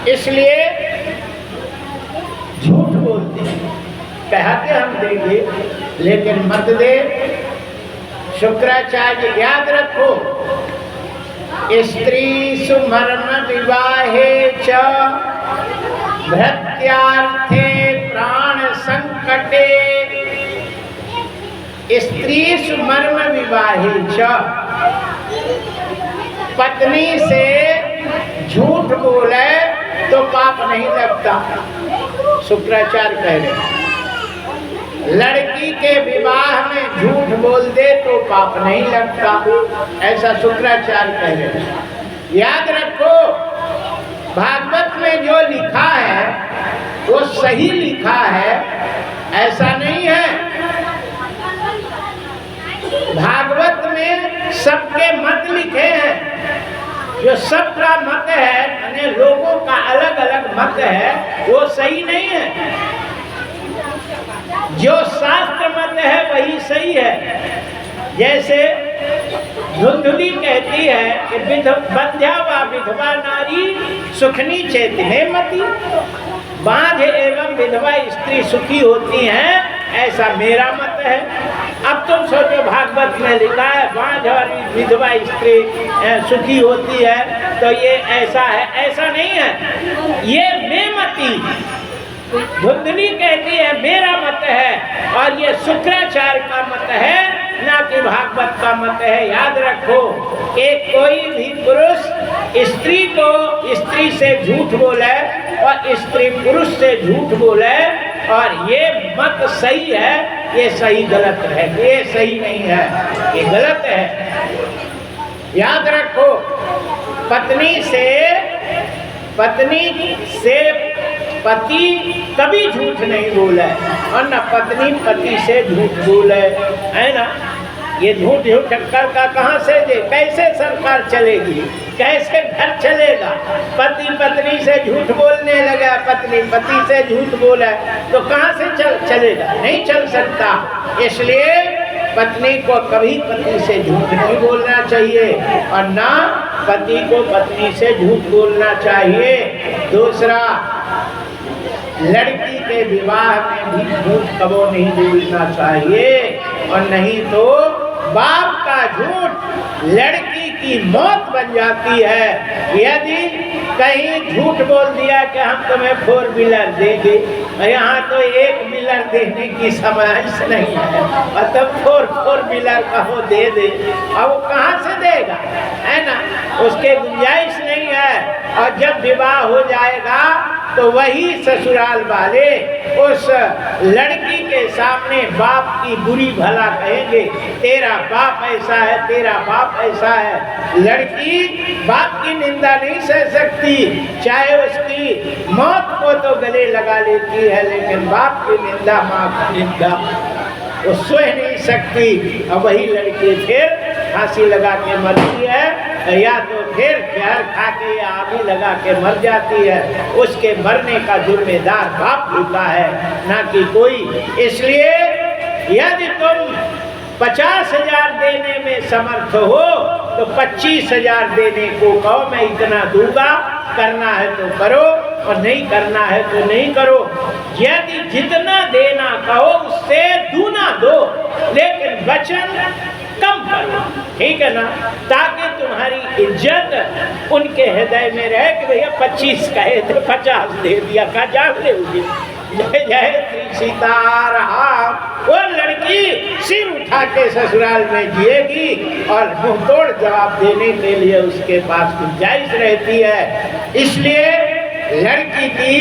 इसलिए झूठ बोलते हैं, कहते हम देंगे लेकिन मत दे। शुक्राचार्य याद रखो, स्त्री सुमर्म विवाहे च भृत्यार्थे प्राण संकटे। स्त्री सुमर्म विवाहे च, पत्नी से झूठ बोले तो पाप नहीं लगता। शुक्राचार्य कह रहे लड़की के विवाह में झूठ बोल दे तो पाप नहीं लगता, ऐसा शुक्राचार्य कह रहे। याद रखो, भागवत में जो लिखा है वो सही लिखा है, ऐसा नहीं है। भागवत में सबके मत लिखे हैं, जो सबका मत है, यानी लोगों का अलग अलग मत है, वो सही नहीं है। जो शास्त्र मत है वही सही है। जैसे धुंधुली कहती है कि बंध्या व विधवा नारी सुखनी चेतने मती, बांझ एवं विधवा स्त्री सुखी होती हैं, ऐसा मेरा मत है। अब तुम सोचो, भागवत में लिखा है बांझ और विधवा स्त्री सुखी होती है, तो ये ऐसा है, ऐसा नहीं है। ये मेमती धुंधली कहती है मेरा मत है, और ये शुक्राचार्य का मत है, ना कि भागवत का मत है। याद रखो कि कोई भी पुरुष स्त्री को स्त्री से झूठ बोले और स्त्री पुरुष से झूठ बोले, और ये मत सही है, ये सही गलत है, ये सही नहीं है, ये गलत है। याद रखो, पत्नी से पति कभी झूठ नहीं बोले, और न पत्नी पति से झूठ बोले, है ना। ये झूठ टक्कर का कहाँ से दे, कैसे सरकार चलेगी, कैसे घर चलेगा। पति पत्नी से झूठ बोलने लगा, पत्नी पति से झूठ बोला, तो कहाँ से चलेगा, नहीं चल सकता। इसलिए पत्नी को कभी पति से झूठ नहीं बोलना चाहिए, और ना पति को पत्नी से झूठ बोलना चाहिए। दूसरा, लड़की के विवाह में भी झूठ कबो नहीं बोलना चाहिए, और नहीं तो बाप का झूठ लड़की की मौत बन जाती है। यदि कहीं झूठ बोल दिया कि हम तुम्हें 4 व्हीलर देंगे, यहाँ तो 1 व्हीलर देने की समझ नहीं है, और तब 4 व्हीलर कहो दे दे, अब वो कहाँ से देगा, है ना, उसके गुंजाइश नहीं है। और जब विवाह हो जाएगा तो वही ससुराल वाले उस लड़की के सामने बाप की बुरी भला कहेंगे, तेरा बाप ऐसा है, तेरा बाप ऐसा है। लड़की बाप की निंदा नहीं सह सकती, चाहे उसकी मौत को तो गले लगा लेती है, लेकिन बाप की निंदा, माँ की निंदा वो सह नहीं सकती। और वही लड़की फिर फांसी लगा के मरती है, या तो फिर जहर खा के या आगी लगा के मर जाती है। उसके मरने का जिम्मेदार बाप होता है, ना कि कोई। इसलिए यदि तुम 50,000 देने में समर्थ हो तो 25,000 देने को कहो, मैं इतना दूंगा, करना है तो करो और नहीं करना है तो नहीं करो। यदि जितना देना कहो उससे दूना दो, लेकिन वचन कम करो, ठीक है ना, ताकि तुम्हारी इज्जत उनके हृदय में रहे कि भैया 25 कहे थे 50 दे दिया, का जाग ले उसे। जय जय श्री सीताराम। वो लड़की सिर उठा के ससुराल में जिएगी और मुंह तोड़ जवाब देने के लिए उसके पास गुंजाइश रहती है। इसलिए लड़की की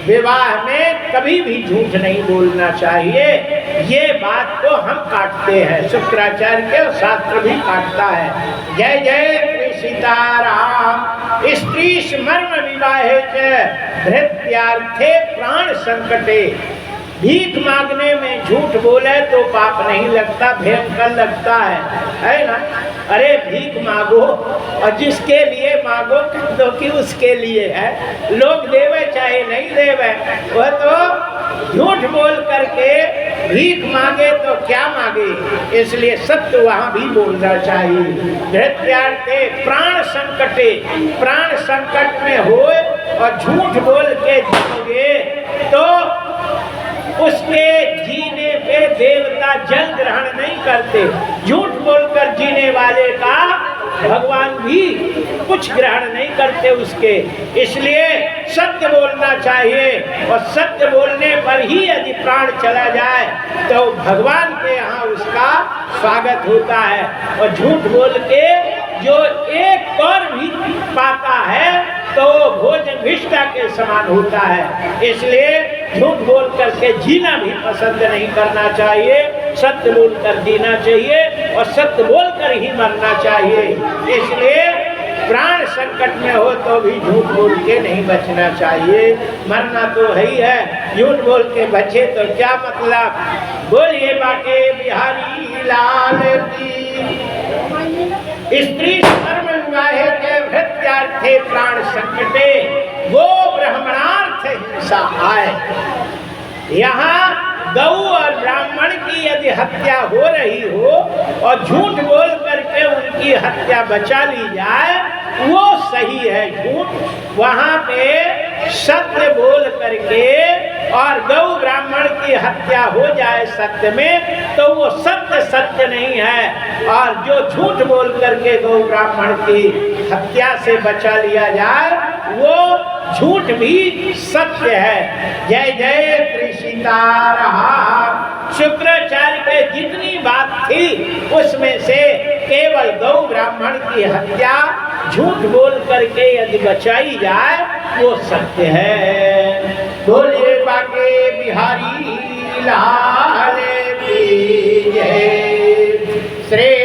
विवाह में कभी भी झूठ नहीं बोलना चाहिए। ये बात को हम काटते हैं, शुक्राचार्य के शास्त्र भी काटता है। जय जय श्री सीताराम। स्त्री स्मर्म विवाहे च भृत्यार्थे प्राण संकटे। भीख मांगने में झूठ बोले तो पाप नहीं लगता, भयंकर लगता है ना। अरे भीख मांगो और जिसके लिए मांगो तो कि उसके लिए है, लोग देवे चाहे नहीं देवे, वह तो झूठ बोल करके भीख मांगे तो क्या मांगे। इसलिए सत्य वहाँ भी बोलना चाहिए। भृत्यार्थे प्राण संकटे, प्राण संकट में हो और झूठ बोल के जियोगे तो उसके जीने पे देवता जल ग्रहण नहीं करते। झूठ बोलकर जीने वाले का भगवान भी कुछ ग्रहण नहीं करते उसके। इसलिए सत्य बोलना चाहिए और सत्य बोलने पर ही यदि प्राण चला जाए तो भगवान के यहाँ उसका स्वागत होता है। और झूठ बोल के जो एक कौर भी पाता है तो भोजन भिष्टा के समान होता है। इसलिए झूठ बोल करके जीना भी पसंद नहीं करना चाहिए, सत्य बोल कर जीना चाहिए और सत्य बोल कर ही मरना चाहिए। इसलिए प्राण संकट में हो तो भी झूठ बोल के नहीं बचना चाहिए, मरना तो है ही है। झूठ बोल के बचे तो क्या मतलब। बोलिए बाके बिहारी लाल की। स्त्री धर्म विवाहे के भृत्यार्थे प्राण संकटे गो ब्राह्मणार्थ हिंसा आए। यहाँ गौ और ब्राह्मण की यदि हत्या हो रही हो और झूठ बोल करके उनकी हत्या बचा ली जाए वो सही है झूठ। वहाँ पे सत्य बोल करके और गौ ब्राह्मण की हत्या हो जाए सत्य में तो वो सत्य सत्य नहीं है। और जो झूठ बोल करके गौ ब्राह्मण की हत्या से बचा लिया जाए वो झूठ भी सत्य है। जय जय श्री सीताराम। शुक्राचार्य के जितनी बात थी उसमें से केवल गौ ब्राह्मण की हत्या झूठ बोल करके यदि बचाई जाए वो सत्य है। बोलिए बाके बिहारी लाल की जय। श्री